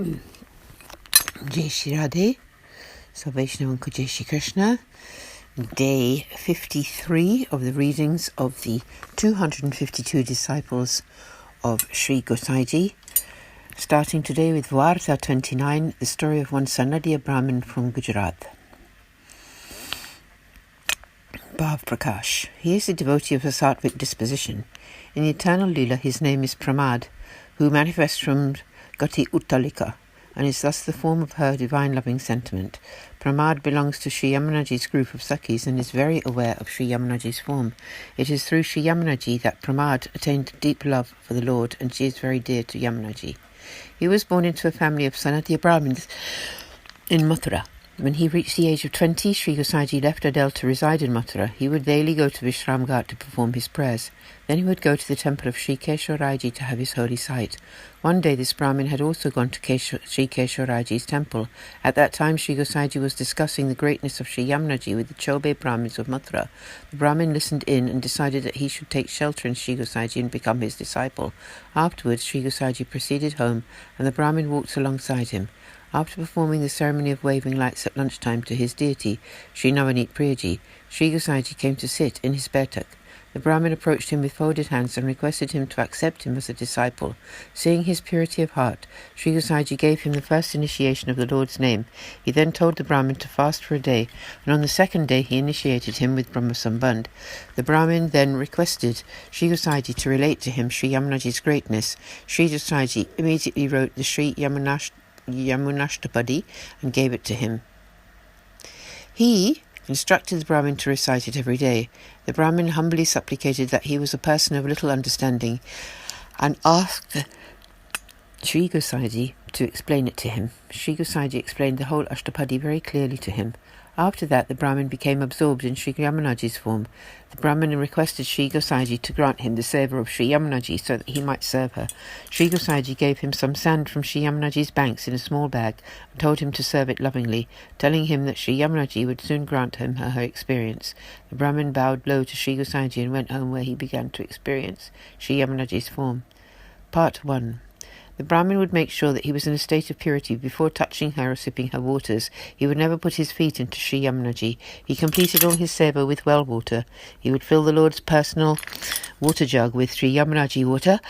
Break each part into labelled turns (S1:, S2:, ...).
S1: Jai Shri Radhe. So Vaishnav and Jai Shri Krishna. Day 53 of the readings of the 252 disciples of Sri Gosaiji. Starting today with Varta 29, the story of one Sanatiya Brahmin from Gujarat. Bhav Prakash. He is a devotee of a sattvic disposition. In the eternal Leela, his name is Pramad, who manifests from Gati Uttalika, and is thus the form of her divine loving sentiment. Pramad belongs to Sri Yamunaji's group of Sakhis and is very aware of Sri Yamunaji's form. It is through Sri Yamunaji that Pramad attained deep love for the Lord, and she is very dear to Yamunaji. He was born into a family of Sanatiya Brahmins in Mathura. When he reached the age of 20, Sri Gosaiji left Adel to reside in Mathura. He would daily go to Vishram Ghat to perform his prayers. Then he would go to the temple of Sri Kishori to have his holy sight. One day this Brahmin had also gone to Sri Kishori's temple. At that time Sri Gosaiji was discussing the greatness of Sri Yamunaji with the Chobe Brahmins of Mathura. The Brahmin listened in and decided that he should take shelter in Sri Gosaiji and become his disciple. Afterwards Sri Gosaiji proceeded home, and the Brahmin walked alongside him. After performing the ceremony of waving lights at lunchtime to his deity, Sri Navanit Priyaji, Sri Gosaiji came to sit in his bertak. The Brahmin approached him with folded hands and requested him to accept him as a disciple. Seeing his purity of heart, Sri Gosaiji gave him the first initiation of the Lord's name. He then told the Brahmin to fast for a day, and on the second day he initiated him with Brahma Sambandh. The Brahmin then requested Sri Gosaiji to relate to him Sri Yamunaji's greatness. Sri Gosaiji immediately wrote the Sri Yamunashtapadi and gave it to him. He instructed the Brahmin to recite it every day. The Brahmin humbly supplicated that he was a person of little understanding and asked Sri Gosaiji to explain it to him. Sri Gosaiji explained the whole Ashtapadi very clearly to him. After that, the Brahmin became absorbed in Sri Yamunaji's form. The Brahmin requested Sri Gosaiji to grant him the Seva of Sri Yamunaji so that he might serve her. Sri Gosaiji gave him some sand from Sri Yamunaji's banks in a small bag and told him to serve it lovingly, telling him that Sri Yamunaji would soon grant him her experience. The Brahmin bowed low to Sri Gosaiji and went home, where he began to experience Sri Yamunaji's form. Part 1. The Brahmin would make sure that he was in a state of purity before touching her or sipping her waters. He would never put his feet into Sri Yamunaji. He completed all his seva with well water. He would fill the Lord's personal water jug with Sri Yamunaji water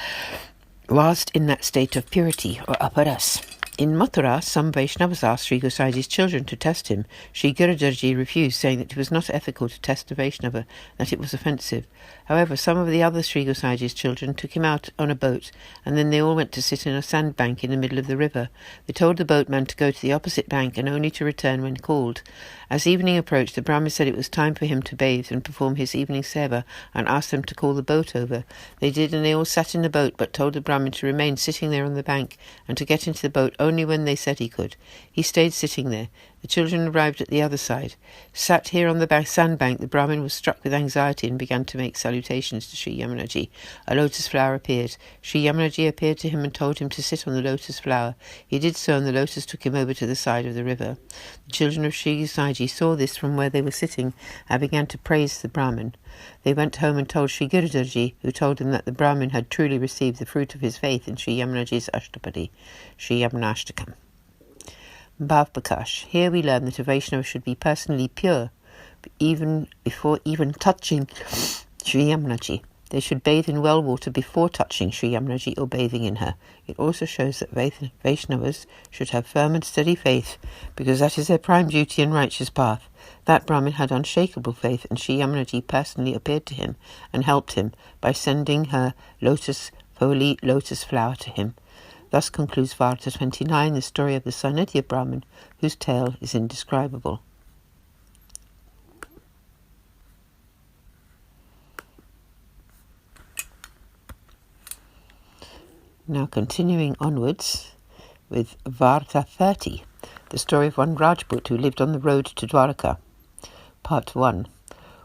S1: whilst in that state of purity or aparas. In Mathura, some Vaishnavas asked Sri Gosaiji's children to test him. Sri Gurudarji refused, saying that it was not ethical to test a Vaishnava, that it was offensive. However, some of the other Sri Gosaiji's children took him out on a boat, and then they all went to sit in a sandbank in the middle of the river. They told the boatman to go to the opposite bank and only to return when called. As evening approached, the Brahmin said it was time for him to bathe and perform his evening seva, and asked them to call the boat over. They did, and they all sat in the boat, but told the Brahmin to remain sitting there on the bank, and to get into the boat only when they said he could. He stayed sitting there. The children arrived at the other side. Sat here on the sandbank, the Brahmin was struck with anxiety and began to make salutations to Sri Yamunaji. A lotus flower appeared. Sri Yamunaji appeared to him and told him to sit on the lotus flower. He did so, and the lotus took him over to the side of the river. The children of Sri Gosaiji saw this from where they were sitting and began to praise the Brahmin. They went home and told Sri Gurudarji, who told them that the Brahmin had truly received the fruit of his faith in Sri Yamunaji's Ashtapadi, Sri Yamunashtakam. Bhav Prakash. Here we learn that a Vaishnava should be personally pure, even before touching Sri Yamunaji. They should bathe in well water before touching Sri Yamunaji or bathing in her. It also shows that Vaishnavas should have firm and steady faith, because that is their prime duty and righteous path. That Brahmin had unshakable faith, and Sri Yamunaji personally appeared to him and helped him by sending her lotus flower to him. Thus concludes Varta 29, the story of the Sanatiya Brahmin, whose tale is indescribable. Now continuing onwards with Varta 30, the story of one Rajput who lived on the road to Dwarka. Part 1.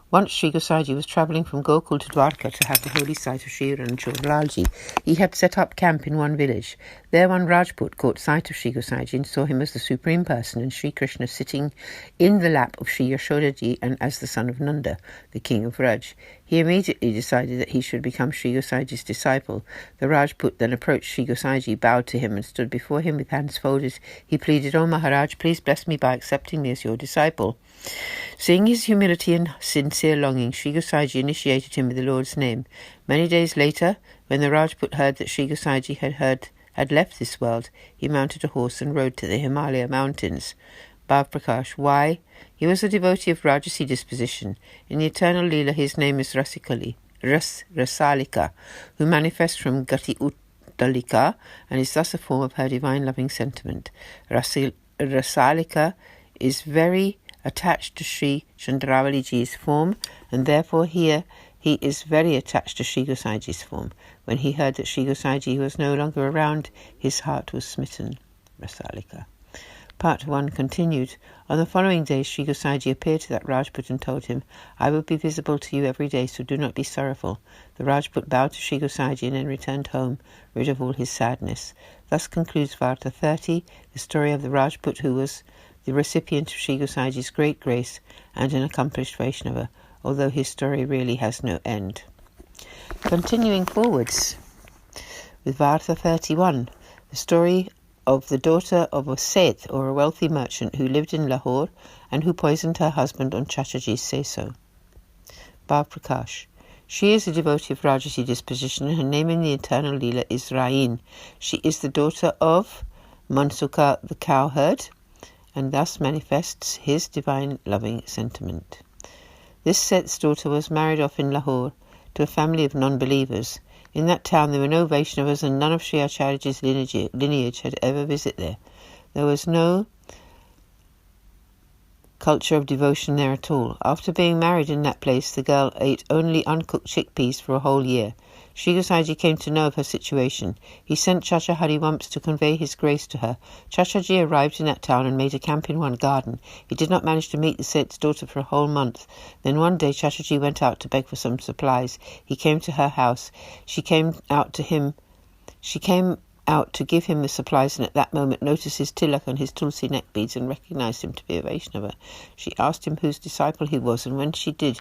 S1: Once Sri Gosaiji was travelling from Gokul to Dwarka to have the holy sight of Sri Ranjorlalji. He had set up camp in one village. There one Rajput caught sight of Sri Gosaiji and saw him as the Supreme Person and Sri Krishna sitting in the lap of Sri Yashodaji and as the son of Nanda, the king of Vraj. He immediately decided that he should become Sri Gosaji's disciple. The Rajput then approached Sri Gosaji, bowed to him, and stood before him with hands folded. He pleaded, "O Maharaj, please bless me by accepting me as your disciple." Seeing his humility and sincere longing, Sri Gosaji initiated him with the Lord's name. Many days later, when the Rajput heard that Sri Gosaji had left this world, he mounted a horse and rode to the Himalaya mountains. Bhav Prakash. Why? He was a devotee of Rajasi disposition. In the eternal Leela, his name is Rasalika, who manifests from Gati Uttalika and is thus a form of her divine loving sentiment. Rasalika is very attached to Sri Chandravaliji's form, and therefore here he is very attached to Sri Gosaji's form. When he heard that Sri Gosaji was no longer around, his heart was smitten. Rasalika. Part 1 continued. On the following day, Sri Gosaji appeared to that Rajput and told him, "I will be visible to you every day, so do not be sorrowful." The Rajput bowed to Sri Gosaji and then returned home, rid of all his sadness. Thus concludes Varta 30, the story of the Rajput who was the recipient of Sri Gosaji's great grace and an accomplished Vaishnava, although his story really has no end. Continuing forwards with Varta 31, the story of the daughter of a Seth, or a wealthy merchant, who lived in Lahore and who poisoned her husband on Chachaji's say-so. Bhav Prakash. She is a devotee of Rajasi disposition, and her name in the eternal Leela is Rain. She is the daughter of Mansuka the cowherd, and thus manifests his divine loving sentiment. This Seth's daughter was married off in Lahore to a family of non-believers. In that town there were no Vaishnavas, and none of Sri Acharyaji's lineage had ever visited there. There was no culture of devotion there at all. After being married in that place, the girl ate only uncooked chickpeas for a whole year. Sri Gosaji came to know of her situation. He sent Chacha Hariwamsh to convey his grace to her. Chachaji arrived in that town and made a camp in one garden. He did not manage to meet the Seth's daughter for a whole month. Then one day Chachaji went out to beg for some supplies. He came to her house. She came out to give him the supplies, and at that moment noticed his tilak and his tulsi neck beads and recognized him to be a Vaishnava. She asked him whose disciple he was, and when she did,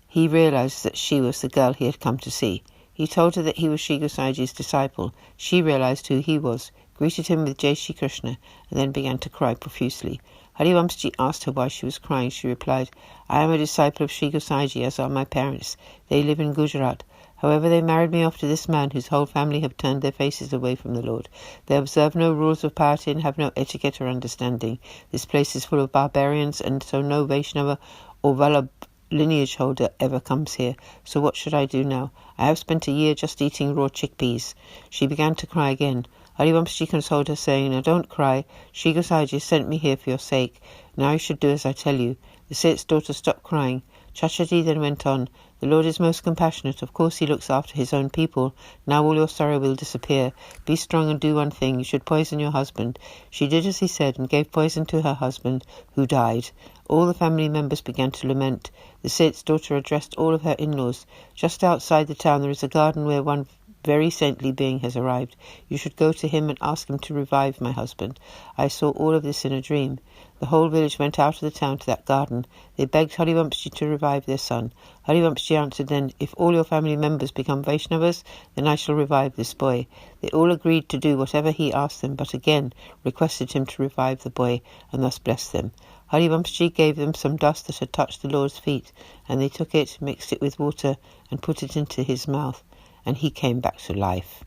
S1: he realized that she was the girl he had come to see. He told her that he was Sri Gosaji's disciple. She realized who he was, greeted him with Jai Shri Krishna, and then began to cry profusely. Hariwamshji asked her why she was crying. She replied, "I am a disciple of Sri Gosaji, as are my parents. They live in Gujarat. However, they married me off to this man whose whole family have turned their faces away from the Lord. They observe no rules of piety and have no etiquette or understanding. This place is full of barbarians, and so no Vaishnava or Vallabh lineage holder ever comes here. So what should I do now? I have spent a year just eating raw chickpeas." She began to cry again. Hariwamshji consoled her, saying, "Now don't cry. Sri Gosaji sent me here for your sake. Now you should do as I tell you." The Seth's daughter stopped crying. Chachaji then went on, "The Lord is most compassionate. Of course he looks after his own people. Now all your sorrow will disappear. Be strong and do one thing. You should poison your husband." She did as he said and gave poison to her husband, who died. All the family members began to lament. The Seth's daughter addressed all of her in-laws. "Just outside the town there is a garden where one very saintly being has arrived. You should go to him and ask him to revive my husband. I saw all of this in a dream." The whole village went out of the town to that garden. They begged Hariwamshji to revive their son. Hariwamshji answered then, "If all your family members become Vaishnavas, then I shall revive this boy." They all agreed to do whatever he asked them, but again requested him to revive the boy, and thus blessed them. Hariwamshji gave them some dust that had touched the Lord's feet, and they took it, mixed it with water, and put it into his mouth, and he came back to life.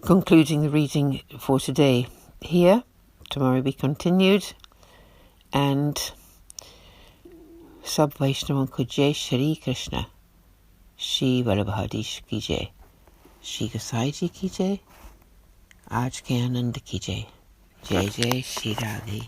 S1: Concluding the reading for today here. Tomorrow be continued, and Sab Vaishnavan ko Jai Shri Krishna, Shri Vallabhadish ki Jai, Shri Gosaiji ki Jai, Aaj ke Anand ki Jai, Jai Jai Shri Radhe.